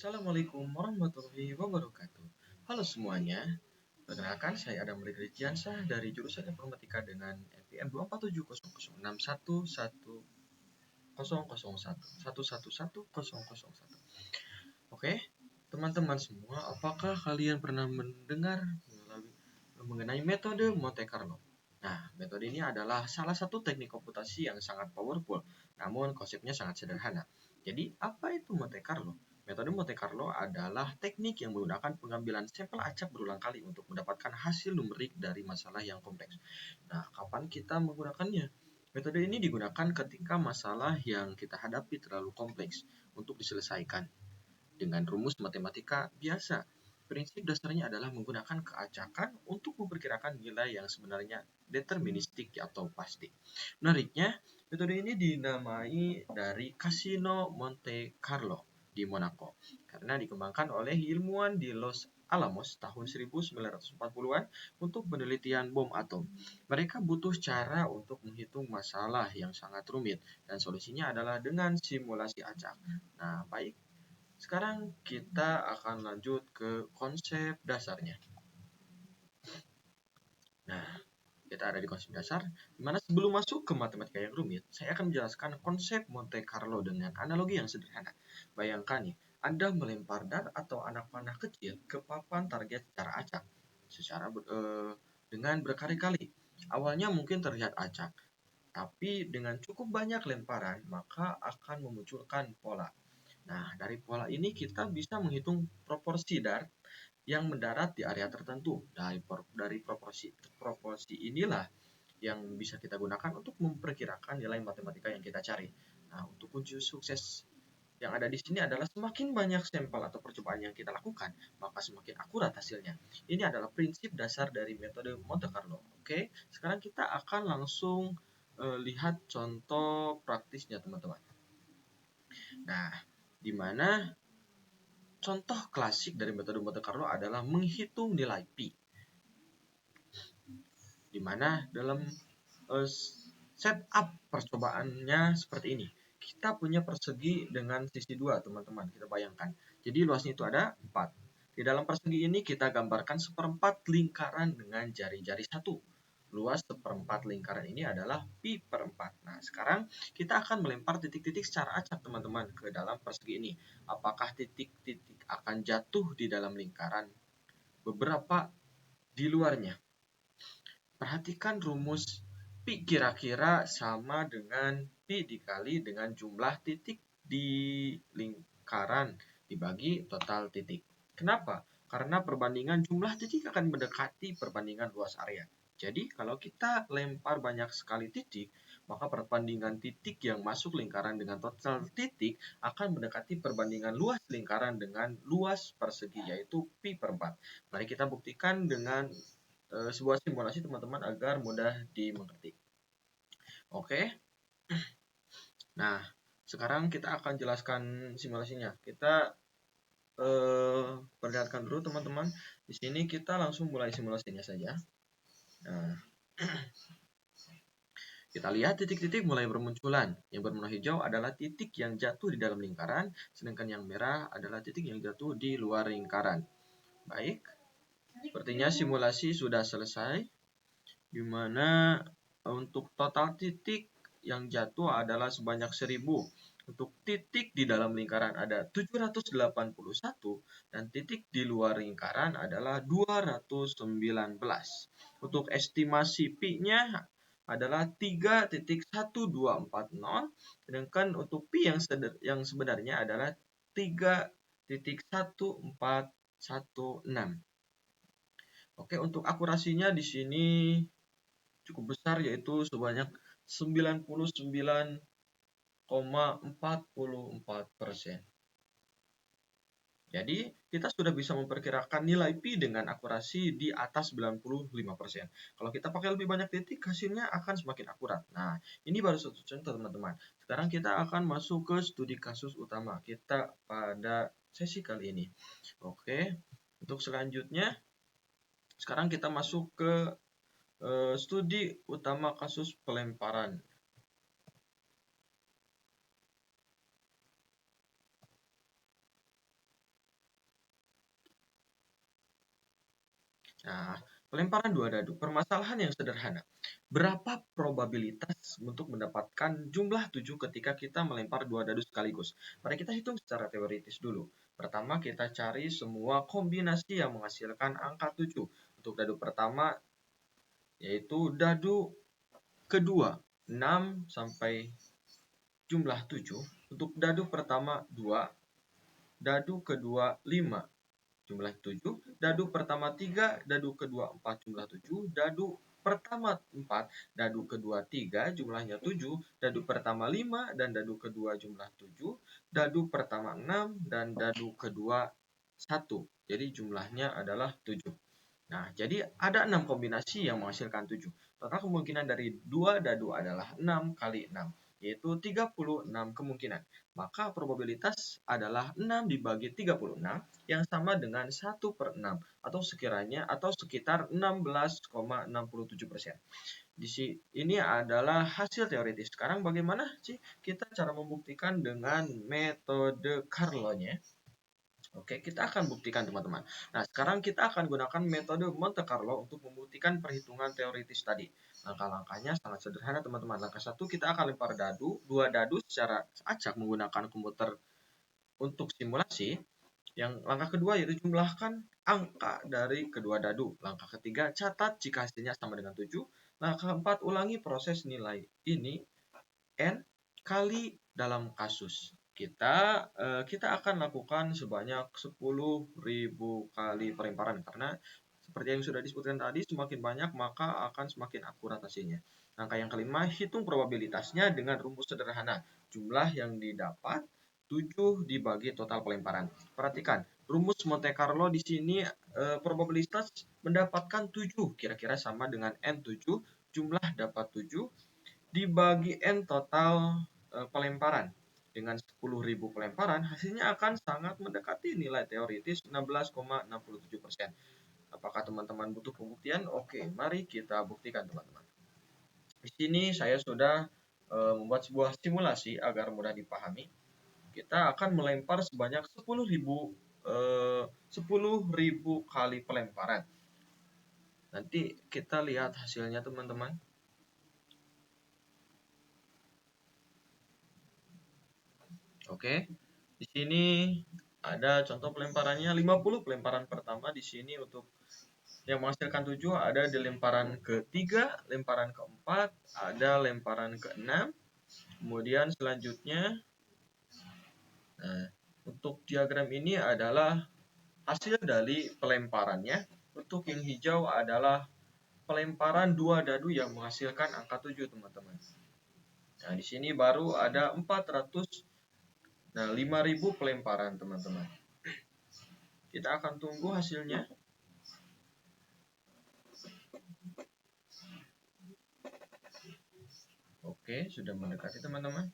Assalamualaikum warahmatullahi wabarakatuh. Halo semuanya, perkenalkan saya Adam Ridriansyah dari jurusan Informatika dengan NPM 24700611001. Oke, teman-teman semua, apakah kalian pernah mendengar mengenai metode Monte Carlo? Nah, metode ini adalah salah satu teknik komputasi yang sangat powerful, namun konsepnya sangat sederhana. Jadi, apa itu Monte Carlo? Metode Monte Carlo adalah teknik yang menggunakan pengambilan sampel acak berulang kali untuk mendapatkan hasil numerik dari masalah yang kompleks. Nah, kapan kita menggunakannya? Metode ini digunakan ketika masalah yang kita hadapi terlalu kompleks untuk diselesaikan dengan rumus matematika biasa. Prinsip dasarnya adalah menggunakan keacakan untuk memperkirakan nilai yang sebenarnya deterministik atau pasti. Menariknya, metode ini dinamai dari Casino Monte Carlo di Monaco karena dikembangkan oleh ilmuwan di Los Alamos tahun 1940-an untuk penelitian bom atom. Mereka butuh cara untuk menghitung masalah yang sangat rumit dan solusinya adalah dengan simulasi acak. Nah, baik, sekarang kita akan lanjut ke konsep dasarnya. Nah, kita ada di konsep dasar, dimana sebelum masuk ke matematika yang rumit, saya akan menjelaskan konsep Monte Carlo dengan analogi yang sederhana. Bayangkan nih, Anda melempar dart atau anak panah kecil ke papan target secara acak, dengan berkali-kali. Awalnya mungkin terlihat acak, tapi dengan cukup banyak lemparan, maka akan memunculkan pola. Nah, dari pola ini kita bisa menghitung proporsi dart yang mendarat di area tertentu. Dari proporsi inilah yang bisa kita gunakan untuk memperkirakan nilai matematika yang kita cari. Nah, untuk kunci sukses yang ada di sini adalah semakin banyak sampel atau percobaan yang kita lakukan, maka semakin akurat hasilnya. Ini adalah prinsip dasar dari metode Monte Carlo. Oke, sekarang kita akan langsung lihat contoh praktisnya, teman-teman. Nah, di mana contoh klasik dari metode Monte Carlo adalah menghitung nilai pi, di mana dalam setup percobaannya seperti ini. Kita punya persegi dengan sisi 2, teman-teman. Kita bayangkan. Jadi luasnya itu ada 4. Di dalam persegi ini kita gambarkan seperempat lingkaran dengan jari-jari 1. Luas seperempat lingkaran ini adalah pi per 4. Nah, sekarang kita akan melempar titik-titik secara acak, teman-teman, ke dalam persegi ini. Apakah titik-titik akan jatuh di dalam lingkaran? Beberapa di luarnya. Perhatikan rumus pi kira-kira sama dengan pi dikali dengan jumlah titik di lingkaran dibagi total titik. Kenapa? Karena perbandingan jumlah titik akan mendekati perbandingan luas area. Jadi kalau kita lempar banyak sekali titik, maka perbandingan titik yang masuk lingkaran dengan total titik akan mendekati perbandingan luas lingkaran dengan luas persegi, yaitu pi per 4. Mari kita buktikan dengan sebuah simulasi, teman-teman, agar mudah dimengerti. Oke. Nah, sekarang kita akan jelaskan simulasinya. Kita perlihatkan dulu, teman-teman. Di sini kita langsung mulai simulasinya saja. Nah, kita lihat titik-titik mulai bermunculan. Yang berwarna hijau adalah titik yang jatuh di dalam lingkaran, sedangkan yang merah adalah titik yang jatuh di luar lingkaran. Baik, sepertinya simulasi sudah selesai, di mana untuk total titik yang jatuh adalah sebanyak 1000. Untuk titik di dalam lingkaran ada 781 dan titik di luar lingkaran adalah 219. Untuk estimasi pi-nya adalah 3.1240, sedangkan untuk pi yang sebenarnya adalah 3.1416. Oke, untuk akurasinya di sini cukup besar, yaitu sebanyak 99,44%. Jadi, kita sudah bisa memperkirakan nilai pi dengan akurasi di atas 95%. Kalau kita pakai lebih banyak titik, hasilnya akan semakin akurat. Nah, ini baru satu contoh, teman-teman. Sekarang kita akan masuk ke studi kasus utama kita pada sesi kali ini. Oke, untuk selanjutnya, sekarang kita masuk ke studi utama kasus pelemparan. Nah, pelemparan dua dadu, permasalahan yang sederhana. Berapa probabilitas untuk mendapatkan jumlah 7 ketika kita melempar dua dadu sekaligus? Mari kita hitung secara teoritis dulu. Pertama, kita cari semua kombinasi yang menghasilkan angka 7. Untuk dadu pertama, yaitu dadu kedua, 6 sampai jumlah 7. Untuk dadu pertama, 2. Dadu kedua, 5. Jumlah 7, dadu pertama 3, dadu kedua 4 jumlah 7, dadu pertama 4, dadu kedua 3 jumlahnya 7, dadu pertama 5 dan dadu kedua jumlah 7, dadu pertama 6 dan dadu kedua 1. Jadi jumlahnya adalah 7. Nah, jadi ada 6 kombinasi yang menghasilkan 7. Total kemungkinan dari 2 dadu adalah 6 kali 6, yaitu 36 kemungkinan. Maka probabilitas adalah 6 dibagi 36 yang sama dengan 1/6 atau sekiranya atau sekitar 16,67%. Ini adalah hasil teoritis. Sekarang bagaimana sih kita cara membuktikan dengan metode Carlo-nya? Oke, kita akan buktikan teman-teman. Nah, sekarang kita akan gunakan metode Monte Carlo untuk membuktikan perhitungan teoritis tadi. Langkah-langkahnya sangat sederhana teman-teman. Langkah 1, kita akan lempar dadu, dua dadu secara acak menggunakan komputer untuk simulasi. Yang langkah kedua yaitu jumlahkan angka dari kedua dadu. Langkah ketiga, catat jika hasilnya sama dengan 7. Langkah keempat, ulangi proses nilai ini N kali dalam kasus. Kita akan lakukan sebanyak 10.000 kali pelemparan karena seperti yang sudah disebutkan tadi, semakin banyak maka akan semakin akurat hasilnya. Langkah yang kelima, hitung probabilitasnya dengan rumus sederhana. Jumlah yang didapat 7 dibagi total pelemparan. Perhatikan, rumus Monte Carlo di sini probabilitas mendapatkan 7 kira-kira sama dengan N7, jumlah dapat 7 dibagi N total pelemparan. Dengan 10.000 pelemparan, hasilnya akan sangat mendekati nilai teoritis 16,67%. Apakah teman-teman butuh pembuktian? Oke, mari kita buktikan teman-teman. Di sini saya sudah membuat sebuah simulasi agar mudah dipahami. Kita akan melempar sebanyak 10.000 kali pelemparan. Nanti kita lihat hasilnya teman-teman. Oke. Di sini ada contoh pelemparannya 50 pelemparan pertama di sini untuk yang menghasilkan 7 ada di lemparan ketiga, lemparan keempat, ada lemparan keenam. Kemudian selanjutnya untuk diagram ini adalah hasil dari pelemparannya. Untuk yang hijau adalah pelemparan dua dadu yang menghasilkan angka 7 teman-teman. Nah, di sini baru ada 400 5.000 pelemparan teman-teman. Kita akan tunggu hasilnya. Oke, sudah mendekati teman-teman.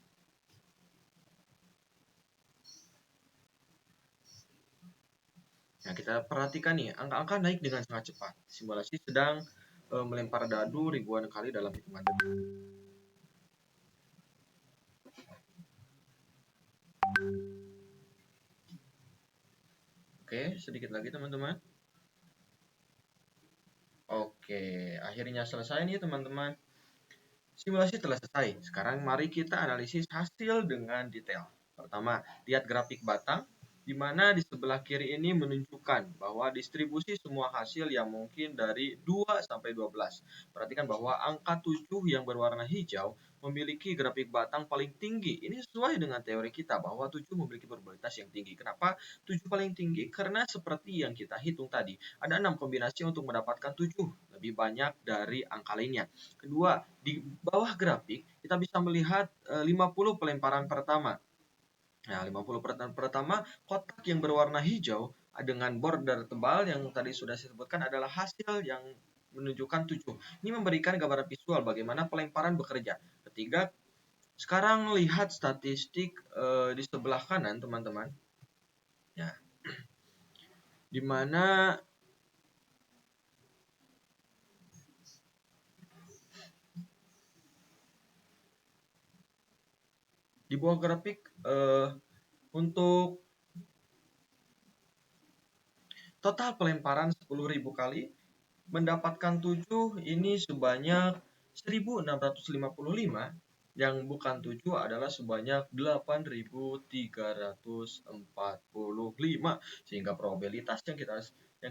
Nah, kita perhatikan nih, angka-angka naik dengan sangat cepat. Simulasi sedang melempar dadu ribuan kali dalam hitungan detik. Oke, sedikit lagi teman-teman. Oke, akhirnya selesai nih teman-teman. Simulasi telah selesai. Sekarang mari kita analisis hasil dengan detail. Pertama, lihat grafik batang, di mana di sebelah kiri ini menunjukkan bahwa distribusi semua hasil yang mungkin dari 2 sampai 12. Perhatikan bahwa angka 7 yang berwarna hijau memiliki grafik batang paling tinggi. Ini sesuai dengan teori kita bahwa 7 memiliki probabilitas yang tinggi. Kenapa 7 paling tinggi? Karena seperti yang kita hitung tadi, ada 6 kombinasi untuk mendapatkan 7, lebih banyak dari angka lainnya. Kedua, di bawah grafik kita bisa melihat 50 pelemparan pertama. Nah, 50 pertama, kotak yang berwarna hijau dengan border tebal yang tadi sudah saya sebutkan adalah hasil yang menunjukkan 7. Ini memberikan gambaran visual bagaimana pelemparan bekerja. Ketiga, sekarang lihat statistik di sebelah kanan, teman-teman. Ya. Di mana di bawah grafik untuk total pelemparan 10.000 kali mendapatkan 7 ini sebanyak 1655, yang bukan 7 adalah sebanyak 8345, sehingga probabilitas yang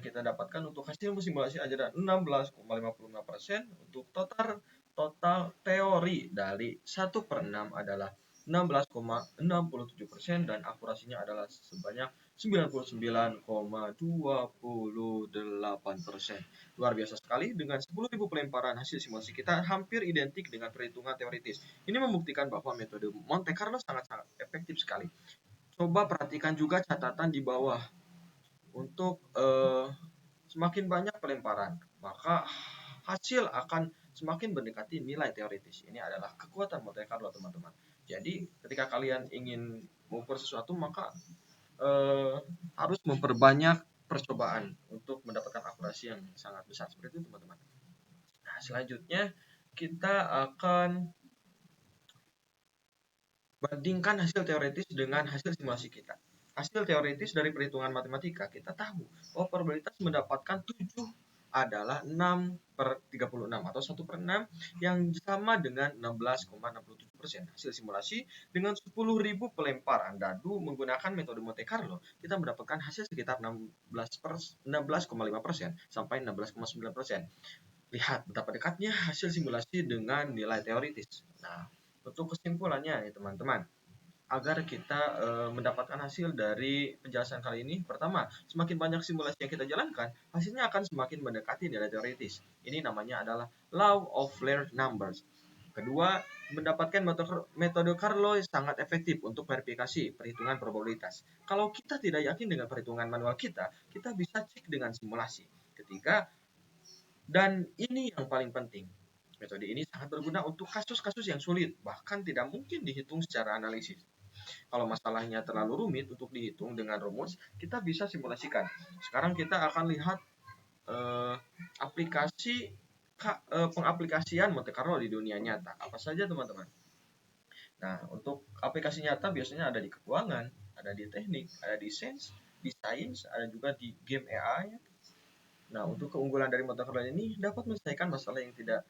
kita dapatkan untuk hasil simulasi adalah 16,55%. Untuk total total teori dari 1/6 adalah 16,67%, dan akurasinya adalah sebanyak 99,28%. Luar biasa sekali, dengan 10.000 pelemparan hasil simulasi kita hampir identik dengan perhitungan teoritis. Ini membuktikan bahwa metode Monte Carlo sangat-sangat efektif sekali. Coba perhatikan juga catatan di bawah. Untuk semakin banyak pelemparan, maka hasil akan semakin mendekati nilai teoritis. Ini adalah kekuatan Monte Carlo, teman-teman. Jadi, ketika kalian ingin mengukur sesuatu, maka harus memperbanyak percobaan untuk mendapatkan akurasi yang sangat besar. Seperti itu, teman-teman. Nah, selanjutnya kita akan bandingkan hasil teoritis dengan hasil simulasi kita. Hasil teoritis dari perhitungan matematika, kita tahu bahwa probabilitas mendapatkan 7 adalah 6/36 atau 1/6, yang sama dengan 16,67%. Hasil simulasi dengan 10.000 pelemparan dadu menggunakan metode Monte Carlo, kita mendapatkan hasil sekitar 16,5% sampai 16,9%. Lihat betapa dekatnya hasil simulasi dengan nilai teoritis. Nah, untuk kesimpulannya nih teman-teman, agar kita mendapatkan hasil dari penjelasan kali ini, pertama, semakin banyak simulasi yang kita jalankan, hasilnya akan semakin mendekati nilai teoritis. Ini namanya adalah law of large numbers. Kedua, mendapatkan metode Carlo sangat efektif untuk verifikasi perhitungan probabilitas. Kalau kita tidak yakin dengan perhitungan manual kita bisa cek dengan simulasi. Ketiga, dan ini yang paling penting, metode ini sangat berguna untuk kasus-kasus yang sulit, bahkan tidak mungkin dihitung secara analisis. Kalau masalahnya terlalu rumit untuk dihitung dengan rumus, kita bisa simulasikan. Sekarang kita akan lihat aplikasi pengaplikasian Monte Carlo di dunia nyata. Apa saja, teman-teman? Nah, untuk aplikasi nyata biasanya ada di keuangan, ada di teknik, ada di sains, ada juga di game AI. Nah, untuk keunggulan dari Monte Carlo ini dapat menyelesaikan masalah yang tidak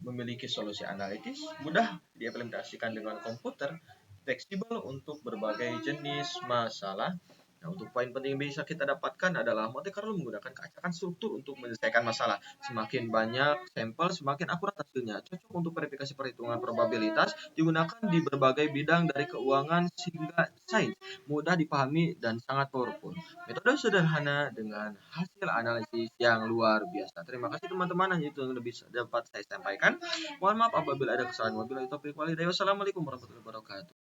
memiliki solusi analitis, mudah diimplementasikan dengan komputer, fleksibel untuk berbagai jenis masalah. Nah, untuk poin penting yang bisa kita dapatkan adalah Monte Carlo menggunakan keacakan struktur untuk menyelesaikan masalah. Semakin banyak sampel, semakin akurat hasilnya. Cocok untuk verifikasi perhitungan probabilitas, digunakan di berbagai bidang dari keuangan hingga sains. Mudah dipahami dan sangat powerful. Metode sederhana dengan hasil analisis yang luar biasa. Terima kasih teman-teman, hanya itu yang lebih dapat saya sampaikan. Mohon maaf apabila ada kesalahan. Wabillahi taufiq walhidayah. Wassalamualaikum warahmatullahi wabarakatuh.